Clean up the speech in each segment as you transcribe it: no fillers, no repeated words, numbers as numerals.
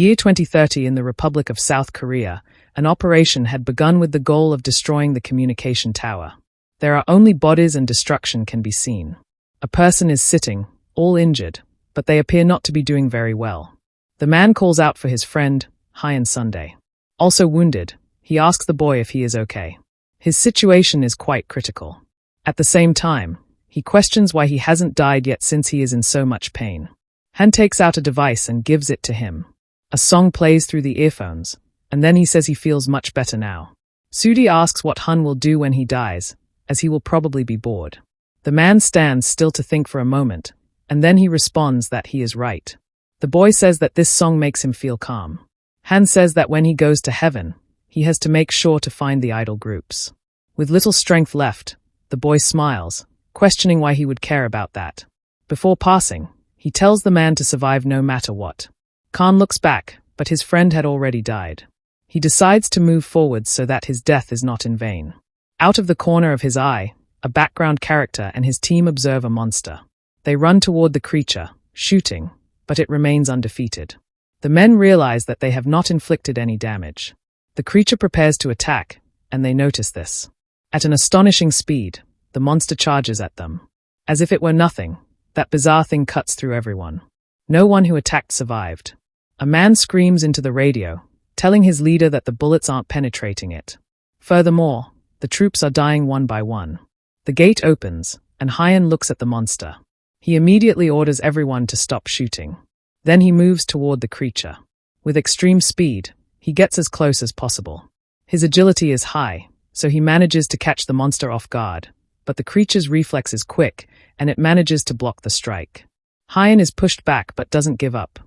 year 2030 in the Republic of South Korea, an operation had begun with the goal of destroying the communication tower. There are only bodies and destruction can be seen. A person is sitting, all injured, but they appear not to be doing very well. The man calls out for his friend, HEIR Sunday. Also wounded, he asks the boy if he is okay. His situation is quite critical. At the same time, he questions why he hasn't died yet since he is in so much pain. Han takes out a device and gives it to him. A song plays through the earphones, and then he says he feels much better now. Sudi asks what Han will do when he dies, as he will probably be bored. The man stands still to think for a moment, and then he responds that he is right. The boy says that this song makes him feel calm. Han says that when he goes to heaven, he has to make sure to find the idol groups. With little strength left, the boy smiles, questioning why he would care about that. Before passing, he tells the man to survive no matter what. Khan looks back, but his friend had already died. He decides to move forward so that his death is not in vain. Out of the corner of his eye, a background character and his team observe a monster. They run toward the creature, shooting, but it remains undefeated. The men realize that they have not inflicted any damage. The creature prepares to attack, and they notice this. At an astonishing speed, the monster charges at them. As if it were nothing, that bizarre thing cuts through everyone. No one who attacked survived. A man screams into the radio, telling his leader that the bullets aren't penetrating it. Furthermore, the troops are dying one by one. The gate opens, and Hyan looks at the monster. He immediately orders everyone to stop shooting. Then he moves toward the creature. With extreme speed, he gets as close as possible. His agility is high, so he manages to catch the monster off guard, but the creature's reflex is quick, and it manages to block the strike. Hyan is pushed back but doesn't give up.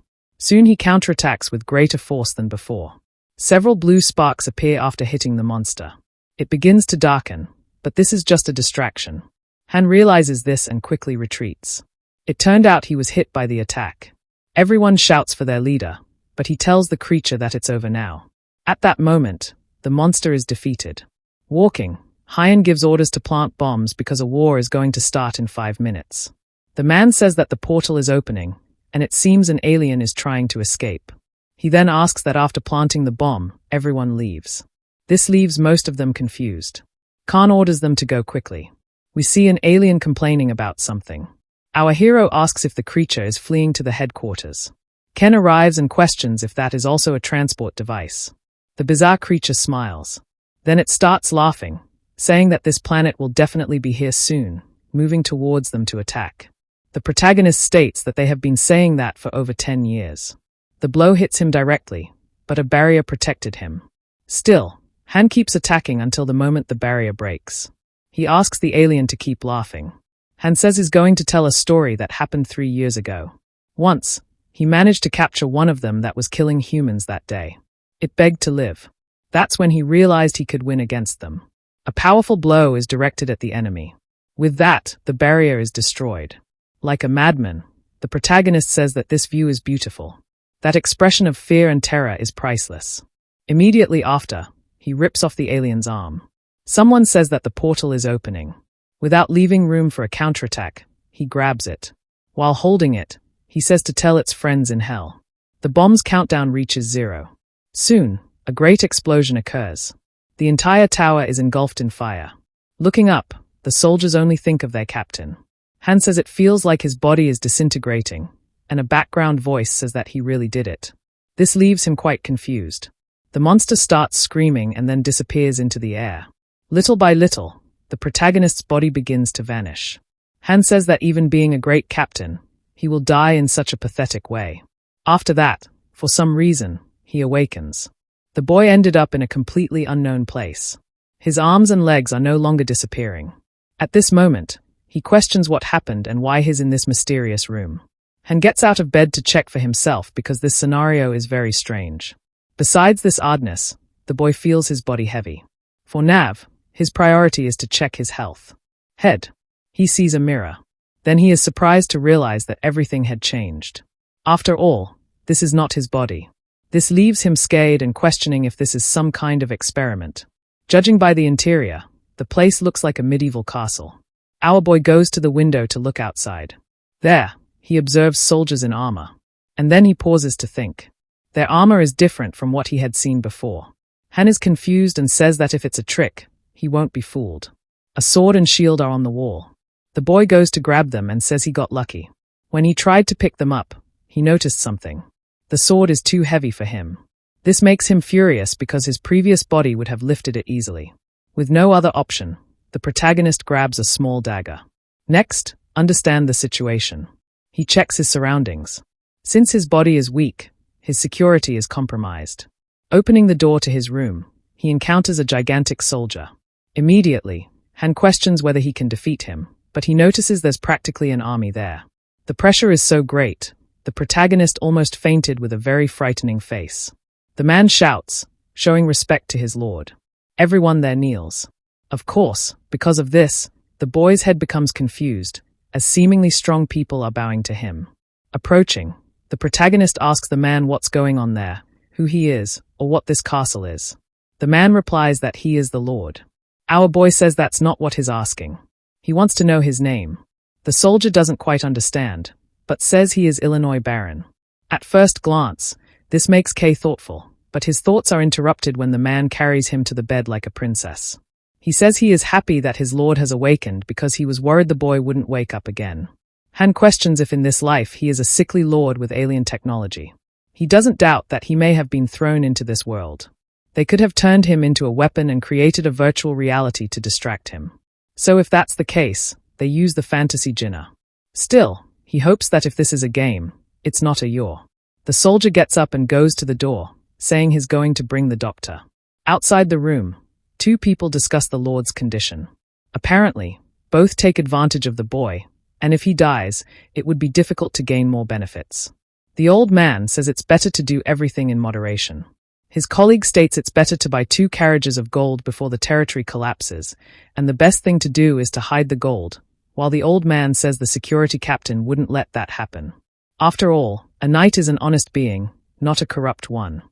Soon he counterattacks with greater force than before. Several blue sparks appear after hitting the monster. It begins to darken, but this is just a distraction. Han realizes this and quickly retreats. It turned out he was hit by the attack. Everyone shouts for their leader, but he tells the creature that it's over now. At that moment, the monster is defeated. Walking, Hyan gives orders to plant bombs because a war is going to start in 5 minutes. The man says that the portal is opening, and it seems an alien is trying to escape. He then asks that after planting the bomb, everyone leaves. This leaves most of them confused. Khan orders them to go quickly. We see an alien complaining about something. Our hero asks if the creature is fleeing to the headquarters. Ken arrives and questions if that is also a transport device. The bizarre creature smiles. Then it starts laughing, saying that this planet will definitely be here soon, moving towards them to attack. The protagonist states that they have been saying that for over 10 years. The blow hits him directly, but a barrier protected him. Still, Han keeps attacking until the moment the barrier breaks. He asks the alien to keep laughing. Han says he's going to tell a story that happened 3 years ago. Once, he managed to capture one of them that was killing humans that day. It begged to live. That's when he realized he could win against them. A powerful blow is directed at the enemy. With that, the barrier is destroyed. Like a madman, the protagonist says that this view is beautiful. That expression of fear and terror is priceless. Immediately after, he rips off the alien's arm. Someone says that the portal is opening. Without leaving room for a counterattack, he grabs it. While holding it, he says to tell its friends in hell. The bomb's countdown reaches 0. Soon, a great explosion occurs. The entire tower is engulfed in fire. Looking up, the soldiers only think of their captain. Han says it feels like his body is disintegrating, and a background voice says that he really did it. This leaves him quite confused. The monster starts screaming and then disappears into the air. Little by little, the protagonist's body begins to vanish. Han says that even being a great captain, he will die in such a pathetic way. After that, for some reason, he awakens. The boy ended up in a completely unknown place. His arms and legs are no longer disappearing. At this moment, he questions what happened and why he's in this mysterious room. Han gets out of bed to check for himself because this scenario is very strange. Besides this oddness, the boy feels his body heavy. For Nav, his priority is to check his health. Head. He sees a mirror. Then he is surprised to realize that everything had changed. After all, this is not his body. This leaves him scared and questioning if this is some kind of experiment. Judging by the interior, the place looks like a medieval castle. Our boy goes to the window to look outside. There, he observes soldiers in armor. And then he pauses to think. Their armor is different from what he had seen before. Han is confused and says that if it's a trick, he won't be fooled. A sword and shield are on the wall. The boy goes to grab them and says he got lucky. When he tried to pick them up, he noticed something. The sword is too heavy for him. This makes him furious because his previous body would have lifted it easily. With no other option, the protagonist grabs a small dagger. Next, understand the situation. He checks his surroundings. Since his body is weak, his security is compromised. Opening the door to his room, he encounters a gigantic soldier. Immediately, Han questions whether he can defeat him, but he notices there's practically an army there. The pressure is so great, the protagonist almost fainted with a very frightening face. The man shouts, showing respect to his lord. Everyone there kneels. Of course, because of this, the boy's head becomes confused, as seemingly strong people are bowing to him. Approaching, the protagonist asks the man what's going on there, who he is, or what this castle is. The man replies that he is the lord. Our boy says that's not what he's asking. He wants to know his name. The soldier doesn't quite understand, but says he is Illinois Baron. At first glance, this makes Kay thoughtful, but his thoughts are interrupted when the man carries him to the bed like a princess. He says he is happy that his lord has awakened because he was worried the boy wouldn't wake up again. Han questions if in this life he is a sickly lord with alien technology. He doesn't doubt that he may have been thrown into this world. They could have turned him into a weapon and created a virtual reality to distract him. So if that's the case, they use the fantasy Jinnah. Still, he hopes that if this is a game, it's not a yaw. The soldier gets up and goes to the door, saying he's going to bring the doctor. Outside the room, two people discuss the Lord's condition. Apparently, both take advantage of the boy, and if he dies, it would be difficult to gain more benefits. The old man says it's better to do everything in moderation. His colleague states it's better to buy 2 carriages of gold before the territory collapses, and the best thing to do is to hide the gold, while the old man says the security captain wouldn't let that happen. After all, a knight is an honest being, not a corrupt one.